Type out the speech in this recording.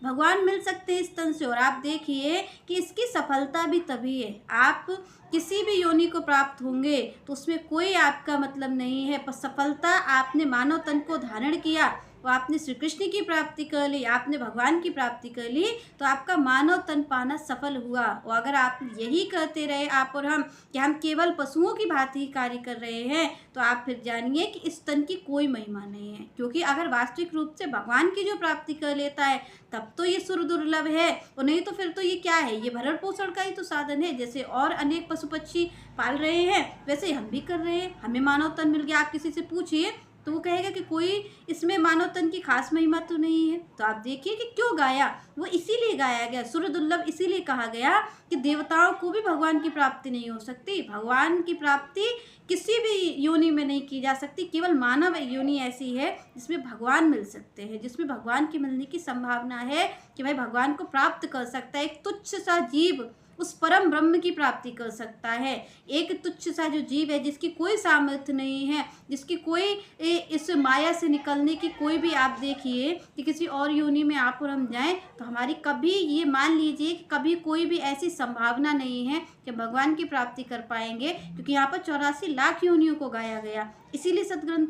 भगवान मिल सकते हैं इस तन से। और आप देखिए कि इसकी सफलता भी तभी है, आप किसी भी योनि को प्राप्त होंगे तो उसमें कोई आपका मतलब नहीं है, पर सफलता आपने मानव तन को धारण किया, तो आपने श्री कृष्ण की प्राप्ति कर ली, आपने भगवान की प्राप्ति कर ली, तो आपका मानव तन पाना सफल हुआ। और अगर आप यही करते रहे, आप और हम, कि हम केवल पशुओं की भांति ही कार्य कर रहे हैं, तो आप फिर जानिए कि इस तन की कोई महिमा नहीं है। क्योंकि अगर वास्तविक रूप से भगवान की जो प्राप्ति कर लेता है तब तो ये सुर दुर्लभ है, और नहीं तो फिर तो ये क्या है, ये भरण पोषण का ही तो साधन है। जैसे और अनेक पशु पक्षी पाल रहे हैं वैसे हम भी कर रहे हैं, हमें मानव तन मिल गया। आप किसी से पूछिए तो वो कहेगा कि कोई इसमें मानव तन की खास महिमा तो नहीं है। तो आप देखिए कि क्यों गाया, वो इसीलिए गाया गया, सुर दुर्लभ इसीलिए कहा गया कि देवताओं को भी भगवान की प्राप्ति नहीं हो सकती। भगवान की प्राप्ति किसी भी योनि में नहीं की जा सकती, केवल मानव योनि ऐसी है जिसमें भगवान मिल सकते हैं, जिसमें भगवान के मिलने की संभावना है कि भाई भगवान को प्राप्त कर सकता है। एक तुच्छ सा जीव उस परम ब्रह्म की प्राप्ति कर सकता है। एक तुच्छ सा जो जीव है, जिसकी कोई सामर्थ्य नहीं है, जिसकी कोई इस माया से निकलने की कोई भी, आप देखिए कि किसी और योनि में आप और हम जाएं तो हमारी कभी, ये मान लीजिए कि कभी कोई भी ऐसी संभावना नहीं है कि भगवान की प्राप्ति कर पाएंगे, क्योंकि यहाँ पर 84 लाख योनियों को गाया गया। इसीलिए सदग्रंथों